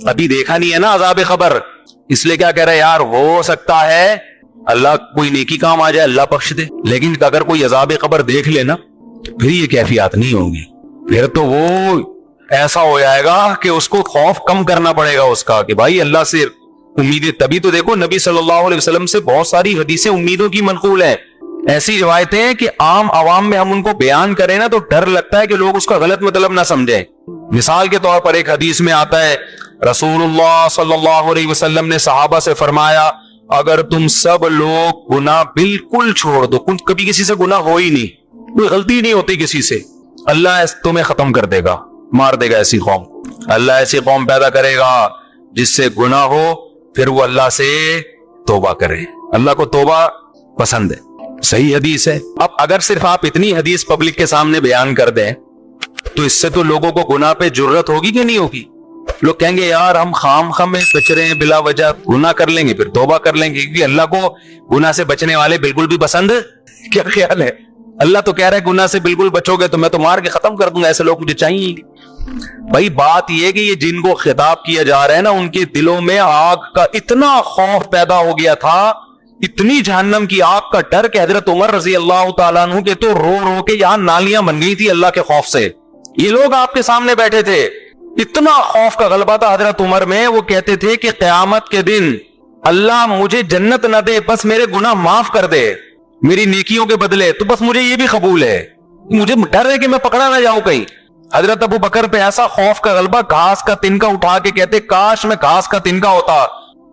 ابھی دیکھا نہیں ہے نا عذاب قبر, اس لیے کیا کہہ رہے ہیں یار ہو سکتا ہے اللہ کوئی نیکی کام آ جائے, اللہ بخش دے. لیکن اگر کوئی عذاب قبر دیکھ لے نا پھر یہ کیفیات نہیں ہوگی, پھر تو وہ ایسا ہو جائے گا کہ اس کو خوف کم کرنا پڑے گا اس کا کہ بھائی اللہ سے امیدیں. تبھی تو دیکھو نبی صلی اللہ علیہ وسلم سے بہت ساری حدیثیں امیدوں کی منقول ہیں, ایسی روایتیں ہیں کہ عام عوام میں ہم ان کو بیان کریں نا تو ڈر لگتا ہے کہ لوگ اس کا غلط مطلب نہ سمجھیں. مثال کے طور پر ایک حدیث میں آتا ہے رسول اللہ صلی اللہ علیہ وسلم نے صحابہ سے فرمایا اگر تم سب لوگ گناہ بالکل چھوڑ دو, کبھی کسی سے گناہ ہو ہی نہیں, کوئی غلطی نہیں ہوتی کسی سے, اللہ تمہیں ختم کر دے گا, مار دے گا ایسی قوم. اللہ ایسی قوم پیدا کرے گا جس سے گناہ ہو پھر وہ اللہ سے توبہ کرے. اللہ کو توبہ پسند ہے, صحیح حدیث ہے. اب اگر صرف آپ اتنی حدیث پبلک کے سامنے بیان کر دیں تو اس سے تو لوگوں کو گناہ پہ جرت ہوگی کہ نہیں ہوگی؟ لوگ کہیں گے یار ہم خام خام میں بچ رہے ہیں, بلا وجہ گناہ کر لیں گے پھر توبہ کر لیں گے, کیونکہ اللہ کو گناہ سے بچنے والے بالکل بھی پسند. کیا خیال ہے؟ اللہ تو کہہ رہا ہے گناہ سے بالکل بچو گے تو میں تو مار کے ختم کر دوں گا, ایسے لوگ مجھے چاہیے. بھائی بات یہ کہ یہ جن کو خطاب کیا جا رہا ہے نا ان کے دلوں میں آگ کا اتنا خوف پیدا ہو گیا تھا, اتنی جہنم کی آگ کا ڈر کہ حضرت عمر رضی اللہ تعالیٰ عنہ کے تو رو رو کے یہاں نالیاں بن گئی تھی اللہ کے خوف سے. یہ لوگ آپ کے سامنے بیٹھے تھے, اتنا خوف کا غلبہ تھا حضرت عمر میں, وہ کہتے تھے کہ قیامت کے دن اللہ مجھے جنت نہ دے, بس میرے گناہ معاف کر دے میری نیکیوں کے بدلے, تو بس مجھے یہ بھی قبول ہے, مجھے ڈر ہے کہ میں پکڑا نہ جاؤں کہیں. حضرت ابو بکر پہ ایسا خوف کا غلبہ, گھاس کا تنکا اٹھا کے کہتے کاش میں گھاس کا تنکا ہوتا,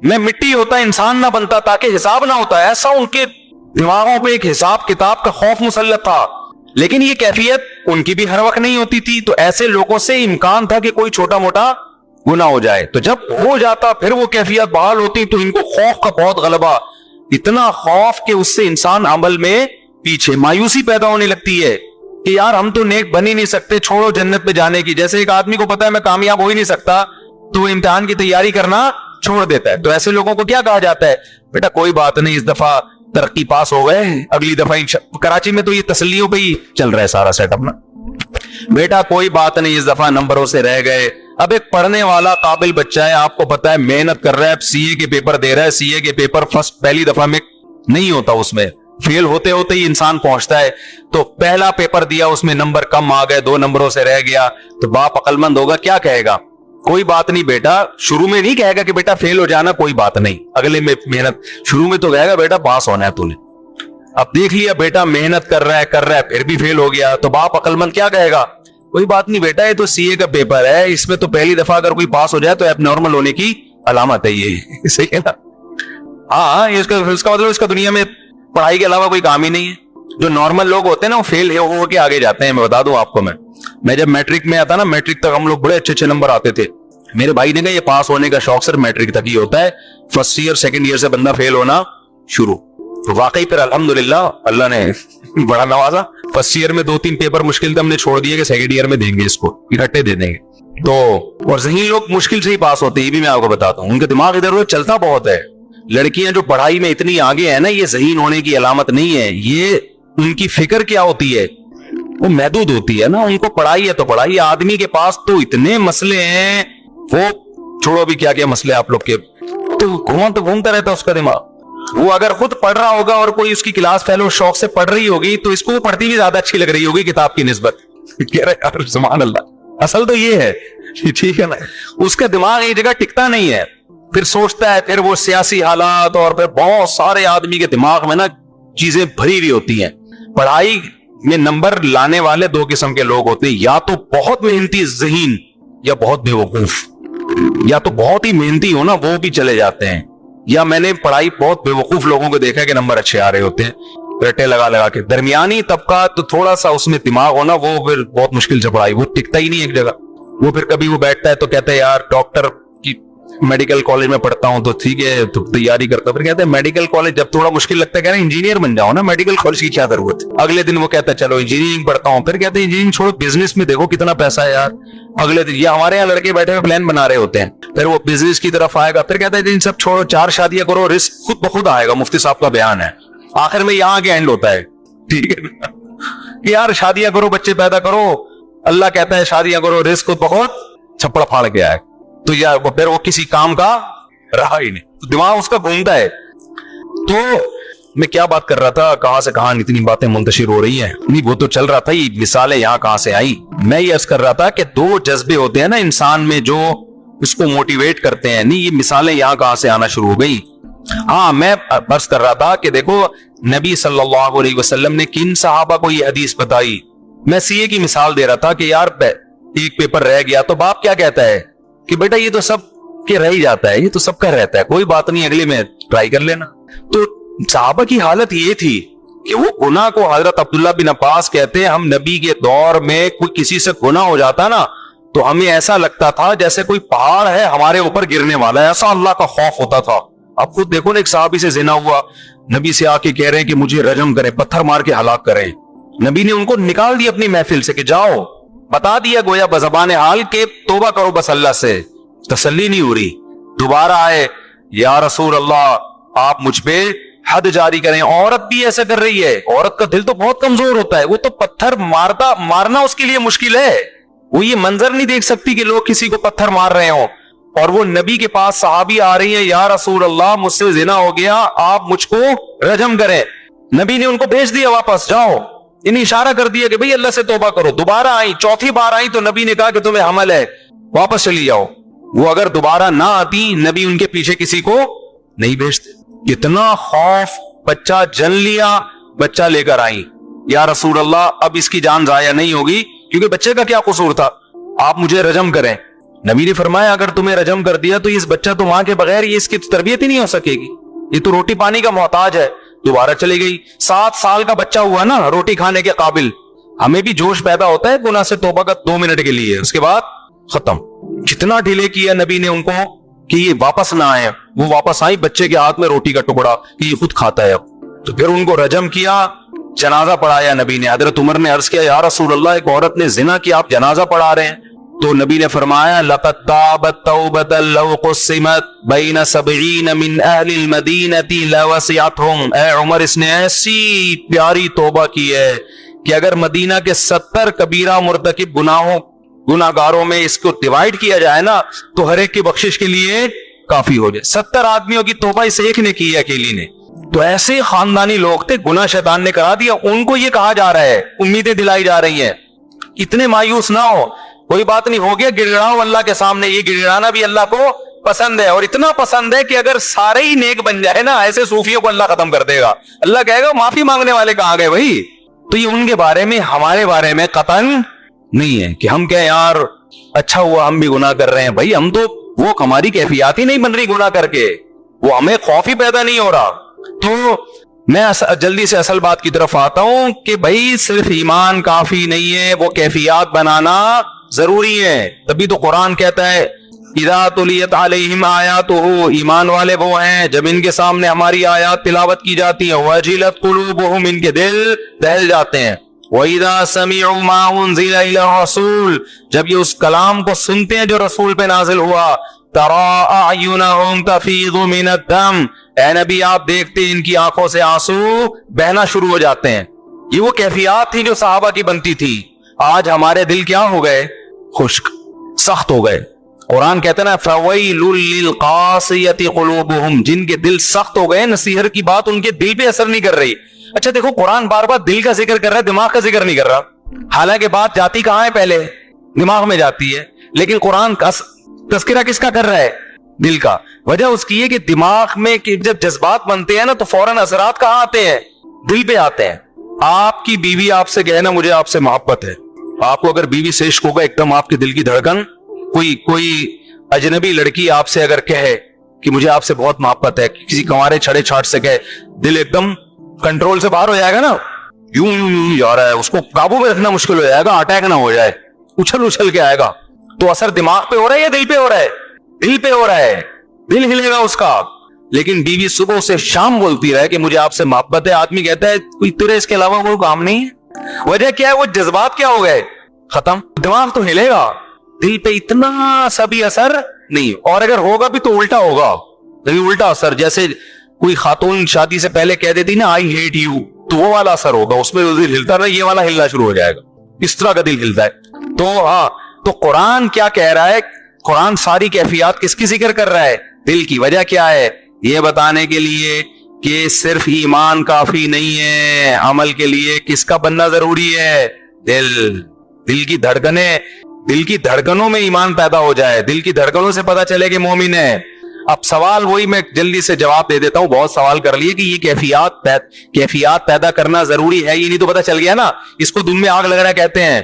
میں مٹی ہوتا, انسان نہ بنتا تاکہ حساب نہ ہوتا. ایسا ان کے دماغوں پہ ایک حساب کتاب کا خوف مسلط تھا. لیکن یہ کیفیت ان کی بھی ہر وقت نہیں ہوتی تھی, تو ایسے لوگوں سے امکان تھا کہ کوئی چھوٹا موٹا گناہ ہو جائے, تو جب ہو جاتا پھر وہ کیفیت بحال ہوتی تو ان کو خوف کا بہت غلبہ, اتنا خوف کہ اس سے انسان عمل میں پیچھے, مایوسی پیدا ہونے لگتی ہے کہ یار ہم تو نیک بن ہی نہیں سکتے, چھوڑو جنت پہ جانے کی. جیسے ایک آدمی کو پتا ہے میں کامیاب ہو ہی نہیں سکتا تو وہ امتحان کی تیاری کرنا چھوڑ دیتا ہے. تو ایسے لوگوں کو کیا کہا جاتا ہے, بیٹا کوئی بات نہیں, اس دفعہ ترقی پاس ہو گئے, اگلی دفعہ کراچی میں تو یہ تسلیوں پہ ہی چل رہا ہے سارا سیٹ اپ نا, بیٹا کوئی بات نہیں اس دفعہ نمبروں سے رہ گئے. اب ایک پڑھنے والا قابل بچہ ہے, آپ کو پتا ہے محنت کر رہا ہے, سی اے کے پیپر دے رہا ہے, سی اے کے پیپر فرسٹ پہلی دفعہ میں نہیں ہوتا, اس میں فیل ہوتے ہوتے ہی انسان پہنچتا ہے. تو پہلا پیپر دیا اس میں نمبر کم آ گئے, 2 نمبروں سے رہ گیا, تو باپ عقل مند ہوگا کیا کہے گا, کوئی بات نہیں بیٹا, شروع میں نہیں کہے گا کہ بیٹا فیل ہو جانا کوئی بات نہیں, اگلے میں محنت, شروع میں تو کہے گا بیٹا پاس ہونا ہے تو نے. اب دیکھ لیا بیٹا محنت کر رہا ہے پھر بھی فیل ہو گیا, تو باپ عقل مند کیا کہے گا, کوئی بات نہیں بیٹا یہ تو سی اے کا پیپر ہے, اس میں تو پہلی دفعہ اگر کوئی پاس ہو جائے تو ایب نارمل ہونے کی علامت ہے, یہ صحیح ہے نا. ہاں اس کا مطلب اس کا دنیا میں پڑھائی کے علاوہ کوئی کام ہی نہیں ہے. جو نارمل لوگ ہوتے ہیں نا وہ فیل ہو کے آگے جاتے ہیں. میں بتا دوں آپ کو, میں جب میٹرک میں آتا نا, میٹرک تک ہم لوگ بڑے اچھے نمبر آتے تھے. میرے بھائی نے کہا یہ پاس ہونے کا شوق صرف میٹرک تک ہی ہوتا ہے, فرسٹ ایئر سیکنڈ ایئر سے بندہ فیل ہونا شروع. تو واقعی پھر الحمدللہ اللہ نے بڑا نوازا, فرسٹ ایئر میں 2-3 پیپر مشکل تھے, ہم نے چھوڑ دیے کہ سیکنڈ ایئر میں دیں گے اس کو, اکٹھے دے دیں گے. تو اور ذہین لوگ مشکل سے ہی پاس ہوتے ہیں, یہ بھی میں آپ کو بتاتا ہوں, ان کا دماغ ادھر ادھر چلتا بہت ہے. لڑکیاں جو پڑھائی میں اتنی آگے ہیں نا, یہ ذہین ہونے کی علامت نہیں ہے, یہ ان کی فکر کیا ہوتی ہے, وہ محدود ہوتی ہے نا. ان کو پڑھائی ہے تو پڑھائی, آدمی کے پاس تو اتنے مسئلے ہیں, وہ چھوڑو بھی کیا کیا مسئلے آپ لوگ کے, تو گھومتا رہتا اس کا دماغ. وہ اگر خود پڑھ رہا ہوگا اور کوئی اس کی کلاس فیلو شوق سے پڑھ رہی ہوگی تو اس کو پڑھتی بھی زیادہ اچھی لگ رہی ہوگی کتاب کی نسبت. کہہ رہے یار سبحان اللہ, اصل تو یہ ہے, ٹھیک ہے نا. اس کا دماغ ایک جگہ ٹکتا نہیں ہے, پھر سوچتا ہے, پھر وہ سیاسی حالات اور پھر بہت سارے آدمی کے دماغ میں نا چیزیں بھری ہوئی ہوتی ہیں. پڑھائی میں نمبر لانے والے 2 قسم کے لوگ ہوتے ہیں, یا تو بہت محنتی ذہین یا بہت بے وقوف. یا تو بہت ہی محنتی ہو نا وہ بھی چلے جاتے ہیں, یا میں نے پڑھائی بہت بے وقوف لوگوں کو دیکھا کہ نمبر اچھے آ رہے ہوتے ہیں, رٹے لگا کے. درمیانی طبقہ تو تھوڑا سا اس میں دماغ ہونا, وہ پھر بہت مشکل سے پڑھائی, وہ ٹکتا ہی نہیں ایک جگہ. وہ پھر کبھی وہ بیٹھتا ہے تو کہتا ہے یار ڈاکٹر کی میڈیکل کالج میں پڑھتا ہوں, تو ٹھیک ہے تو تیاری کرتا ہوں. پھر کہتے ہیں میڈیکل کالج جب تھوڑا مشکل لگتا ہے, کہہ رہے ہیں انجینئر بن جاؤ نا, میڈیکل کالج کی کیا ضرورت. اگلے دن وہ کہتا ہے چلو انجینئرنگ پڑھتا ہوں. پھر کہتے ہیں انجینئرنگ چھوڑو, بزنس میں دیکھو کتنا پیسہ ہے یار. اگلے دن یہ ہمارے یہاں لڑکے بیٹھے ہوئے پلان بنا رہے ہوتے ہیں, پھر وہ بزنس کی طرف آئے گا. پھر کہتا ہے سب چھوڑو, 4 شادیاں کرو, رزق خود بخود آئے گا, مفتی صاحب کا بیان ہے. آخر میں یہاں کے اینڈ ہوتا ہے, ٹھیک ہے نا, کہ یار شادیاں کرو, بچے پیدا کرو. اللہ کہتا ہے شادیاں کرو, رزق خود بخود چھپڑ پھاڑ کے آئے. تو یا پھر وہ کسی کام کا رہا ہی نہیں, تو دماغ اس کا گھومتا ہے. تو میں کیا بات کر رہا تھا, کہاں سے کہاں اتنی باتیں منتشر ہو رہی ہیں. نہیں وہ تو چل رہا تھا, یہ مثالیں یہاں کہاں سے آئی. میں یہ عرض کر رہا تھا کہ دو جذبے ہوتے ہیں نا انسان میں جو اس کو موٹیویٹ کرتے ہیں. نہیں یہ مثالیں یہاں کہاں سے آنا شروع ہو گئی. ہاں میں عرض کر رہا تھا کہ دیکھو نبی صلی اللہ علیہ وسلم نے کن صحابہ کو یہ حدیث بتائی. میں سی اے کی مثال دے رہا تھا کہ یار ایک پیپر رہ گیا تو باپ کیا کہتا ہے کہ بیٹا یہ تو سب کے رہ ہی جاتا ہے, یہ تو سب کا رہتا ہے, کوئی بات نہیں اگلے میں ٹرائی کر لینا. تو صحابہ کی حالت یہ تھی کہ وہ گناہ کو, حضرت عبداللہ بن عباس کہتے ہیں ہم نبی کے دور میں کوئی کسی سے گناہ ہو جاتا نا تو ہمیں ایسا لگتا تھا جیسے کوئی پہاڑ ہے ہمارے اوپر گرنے والا ہے, ایسا اللہ کا خوف ہوتا تھا. اب خود دیکھو نا ایک صحابی سے زنا ہوا, نبی سے آ کے کہہ رہے ہیں کہ مجھے رجم کریں, پتھر مار کے ہلاک کریں. نبی نے ان کو نکال دیا اپنی محفل سے کہ جاؤ, بتا دیا گویا بزبان حال کہ توبہ کرو بس اللہ سے. تسلی نہیں ہو رہی, دوبارہ آئے یا رسول اللہ آپ مجھ پہ حد جاری کریں. عورت بھی ایسا کر رہی ہے, عورت کا دل تو بہت کمزور ہوتا ہے, وہ تو پتھر مارنا اس کے لیے مشکل ہے. وہ یہ منظر نہیں دیکھ سکتی کہ لوگ کسی کو پتھر مار رہے ہوں, اور وہ نبی کے پاس صحابی آ رہی ہیں یا رسول اللہ مجھ سے زنا ہو گیا آپ مجھ کو رجم کریں. نبی نے ان کو بھیج دیا واپس, جاؤ. انہیں اشارہ کر دیا کہ بھئی اللہ سے توبہ کرو. دوبارہ آئی, چوتھی بار آئی تو نبی نے کہا کہ تمہیں حمل ہے, واپس چلی جاؤ. وہ اگر دوبارہ نہ آتی نبی ان کے پیچھے کسی کو نہیں بھیجتے. کتنا خوف, بچہ جن لیا, بچہ لے کر آئی, یا رسول اللہ اب اس کی جان ضائع نہیں ہوگی کیونکہ بچے کا کیا قصور تھا, آپ مجھے رجم کریں. نبی نے فرمایا اگر تمہیں رجم کر دیا تو اس بچہ تو ماں کے بغیر یہ اس کی تربیت ہی نہیں ہو سکے گی, یہ تو روٹی پانی کا محتاج ہے. دوبارہ چلی گئی, 7 سال کا بچہ ہوا نا روٹی کھانے کے قابل. ہمیں بھی جوش پیدا ہوتا ہے گناہ سے توبہ کا 2 منٹ کے لیے, اس کے بعد ختم. کتنا ڈیلے کیا نبی نے ان کو کہ یہ واپس نہ آئے. وہ واپس آئی, بچے کے ہاتھ میں روٹی کا ٹکڑا کہ یہ خود کھاتا ہے اب. تو پھر ان کو رجم کیا, جنازہ پڑھایا نبی نے. حضرت عمر نے عرض کیا یا رسول اللہ ایک عورت نے زنا کیا, آپ جنازہ پڑھا رہے ہیں. تو نبی نے فرمایا لقد تابت توبۃ لو قسمت بین 70 من اہل المدینہ لوسعتهم. اے عمر اس نے ایسی پیاری توبہ کی ہے کہ اگر مدینہ کے 70 کبیرہ مرتکب گناہگاروں میں اس کو ڈیوائیڈ کیا جائے نا تو ہر ایک کی بخشش کے لیے کافی ہو جائے. 70 آدمیوں کی توبہ اس ایک نے کی ہے, اکیلی نے. تو ایسے خاندانی لوگ تھے, گناہ شیطان نے کرا دیا. ان کو یہ کہا جا رہا ہے, امیدیں دلائی جا رہی ہیں, اتنے مایوس نہ ہو, کوئی بات نہیں, ہو گیا گڑ گڑاؤ اللہ کے سامنے. یہ گڑ گڑانا بھی اللہ کو پسند ہے, اور اتنا پسند ہے کہ اگر سارے ہی نیک بن جائے نا ایسے صوفیوں کو اللہ ختم کر دے گا. اللہ کہے گا معافی مانگنے والے کہاں گئے بھائی. تو یہ ان کے بارے میں, ہمارے بارے میں قطعاً نہیں ہے کہ ہم کہیں یار اچھا ہوا ہم بھی گناہ کر رہے ہیں. بھائی ہم تو, وہ ہماری کیفیات ہی نہیں بن رہی گناہ کر کے, وہ ہمیں خوف ہی پیدا نہیں ہو رہا. تو میں جلدی سے اصل بات کی طرف آتا ہوں کہ بھائی صرف ایمان کافی نہیں ہے, وہ کیفیات بنانا ضروری ہے. تبھی تو قرآن کہتا ہے اذا تلیت علیہم آیاتہ, ایمان والے وہ ہیں جب ان کے سامنے ہماری آیات تلاوت کی جاتی ہیں, وجلت قلوبہم, ان کے دل دہل جاتے ہیں. وَإِذَا سَمِعُوا مَا أُنزِلَ إِلَى الرَّسُولِ, جب یہ اس کلام کو سنتے ہیں جو رسول پہ نازل ہوا. تَرَىٰ أَعْيُنَهُمْ تَفِيضُ مِنَ الدَّمْ, اے نبی آپ دیکھتے ان کی آنکھوں سے آنسو بہنا شروع ہو جاتے ہیں. یہ وہ کیفیات تھی جو صحابہ کی بنتی تھی. آج ہمارے دل کیا ہو گئے, خشک, سخت ہو گئے. قرآن کہتا ہے نا فَوَيْلٌ لِّلْقَاسِيَةِ قُلُوبُهُمْ, جن کے دل سخت ہو گئے, نصیحت کی بات ان کے دل پہ اثر نہیں کر رہی. اچھا دیکھو قرآن بار بار دل کا ذکر کر رہا ہے, دماغ کا ذکر نہیں کر رہا. حالانکہ بات جاتی کہاں ہے, پہلے دماغ میں جاتی ہے, لیکن قرآن کا تذکرہ کس کا کر رہا ہے, دل کا. وجہ اس کی ہے کہ دماغ میں جب جذبات بنتے ہیں نا تو فوراً اثرات کہاں آتے ہیں, دل پہ آتے ہیں. آپ کی بیوی آپ سے کہے نا مجھے آپ سے محبت ہے, آپ کو اگر بیوی سے عشق ہوگا ایک دم آپ کے دل کی دھڑکن, کوئی اجنبی لڑکی آپ سے اگر کہے کہ مجھے آپ سے بہت محبت ہے, کسی کنوارے چھڑے چھاٹ سے کہے, دل ایک دم کنٹرول سے باہر ہو جائے گا نا, یوں یوں یوں جا رہا ہے, اس کو قابو میں رکھنا مشکل ہو جائے گا, اٹیک نہ ہو جائے, اچھل کے آئے گا. تو اثر دماغ پہ ہو رہا ہے یا دل پہ ہو رہا ہے, دل پہ ہو رہا ہے, دل ہلے گا اس کا. لیکن بیوی صبح سے شام بولتی رہے کہ مجھے آپ سے محبت ہے, آدمی کہتا ہے کوئی تیرے اس کے علاوہ کوئی کام نہیں ہے. وجہ کیا ہے, وہ جذبات کیا ہو گئے, ختم. دماغ تو ہلے گا, دل پہ اتنا سا بھی اثر نہیں, اور اگر ہوگا بھی تو الٹا ہوگا, الٹا اثر. جیسے کوئی خاتون شادی سے پہلے کہہ دیتی نا آئی ہیٹ یو, تو وہ والا اثر ہوگا, اس میں دل ہلتا رہا, یہ والا ہلنا شروع ہو جائے گا, اس طرح کا دل ہلتا ہے. تو ہاں, تو قرآن کیا کہہ رہا ہے, قرآن ساری کیفیات کس کی ذکر کر رہا ہے؟ دل کی وجہ کیا ہے؟ یہ بتانے کے لیے کہ صرف ایمان کافی نہیں ہے، عمل کے لیے کس کا بننا ضروری ہے؟ دل کی دھڑکنیں، دل کی دھڑکنوں میں ایمان پیدا ہو جائے، دل کی دھڑکنوں سے پتا چلے کہ مومن ہے۔ اب سوال وہی میں جلدی سے جواب دے دیتا ہوں، بہت سوال کر لیے کہ یہ کیفیات پیدا کرنا ضروری ہے، یہ نہیں تو پتا چل گیا نا، اس کو دل میں آگ لگانا کہتے ہیں۔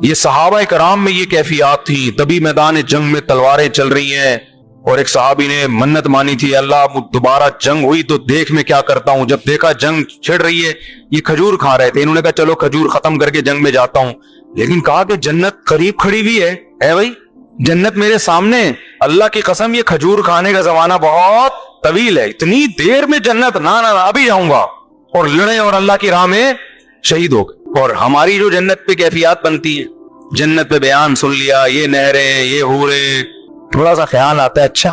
یہ صحابہ کرام میں یہ کیفیات تھی، تبھی میدان جنگ میں تلواریں چل رہی ہیں، اور ایک صحابی نے منت مانی تھی، اللہ دوبارہ جنگ ہوئی تو دیکھ میں کیا کرتا ہوں۔ جب دیکھا جنگ چھڑ رہی ہے، یہ کھجور کھا رہے تھے، انہوں نے کہا چلو کھجور ختم کر کے جنگ میں جاتا ہوں، لیکن کہا کہ جنت قریب کھڑی ہوئی ہے، اے بھائی جنت میرے سامنے، اللہ کی قسم یہ کھجور کھانے کا زمانہ بہت طویل ہے، اتنی دیر میں جنت، نہ ابھی جاؤں گا، اور لڑے اور اللہ کی راہ میں شہید ہو گئے۔ اور ہماری جو جنت پہ کیفیات بنتی ہیں، جنت پہ بیان سن لیا، یہ نہریں، یہ حوریں، تھوڑا سا خیال آتا ہے اچھا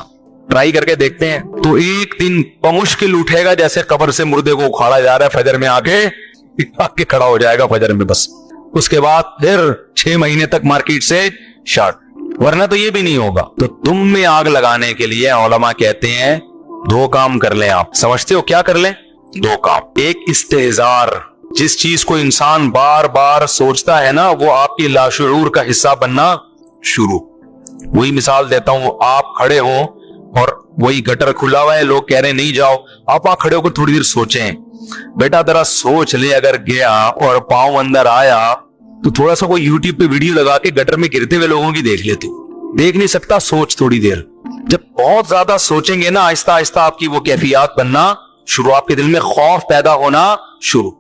ٹرائی کر کے دیکھتے ہیں، تو ایک دن بمشکل اٹھے گا جیسے قبر سے مردے کو اکھاڑا جا رہا ہے، فجر میں آ کے کھڑا ہو جائے گا فجر میں، بس اس کے بعد پھر 6 مہینے تک مارکیٹ سے شارٹ، ورنہ تو یہ بھی نہیں ہوگا۔ تو تم میں آگ لگانے کے لیے علماء کہتے ہیں 2 کام کر لیں۔ آپ سمجھتے ہو کیا کر لیں؟ 2 کام۔ ایک استحضار، جس چیز کو انسان بار بار سوچتا ہے نا، وہ آپ کی لاشعور کا حصہ بننا شروع۔ وہی مثال دیتا ہوں، آپ کھڑے ہو اور وہی گٹر کھلا ہوا ہے، لوگ کہہ رہے نہیں جاؤ، آپ کھڑے ہو کر تھوڑی دیر سوچیں، بیٹا ذرا سوچ لے، اگر گیا اور پاؤں اندر آیا تو تھوڑا سا کوئی یوٹیوب پہ ویڈیو لگا کے گٹر میں گرتے ہوئے لوگوں کی دیکھ لیتے، دیکھ نہیں سکتا، سوچ تھوڑی دیر۔ جب بہت زیادہ سوچیں گے نا، آہستہ آہستہ آپ کی وہ کیفیات بننا شروع، آپ کے دل میں خوف پیدا ہونا شروع۔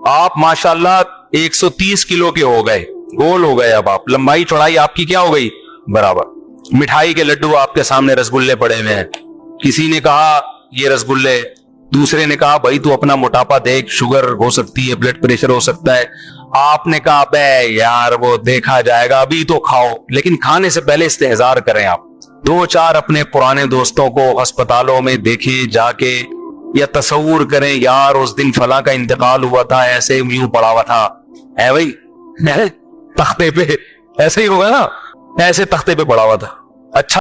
آپ ماشاءاللہ 130 کلو کے ہو گئے، گول ہو گئے، اب آپ لمبائی چوڑائی آپ کی کیا ہو گئی؟ برابر۔ مٹھائی کے لڈو آپ کے سامنے رسگلے پڑے ہوئے ہیں، کسی نے کہا یہ رسگلے، دوسرے نے کہا بھائی تو اپنا موٹاپا دیکھ، شوگر ہو سکتی ہے، بلڈ پریشر ہو سکتا ہے، آپ نے کہا بے یار وہ دیکھا جائے گا، ابھی تو کھاؤ، لیکن کھانے سے پہلے استحضار کریں۔ آپ 2-4 اپنے پرانے دوستوں کو ہسپتالوں میں دیکھیں جا کے، یا تصور کریں یار اس دن فلاں کا انتقال ہوا تھا، ایسے یوں پڑا ہوا تھا، اے بھائی تختے پہ ایسے ہی ہوگا نا، ایسے تختے پہ پڑا ہوا تھا، اچھا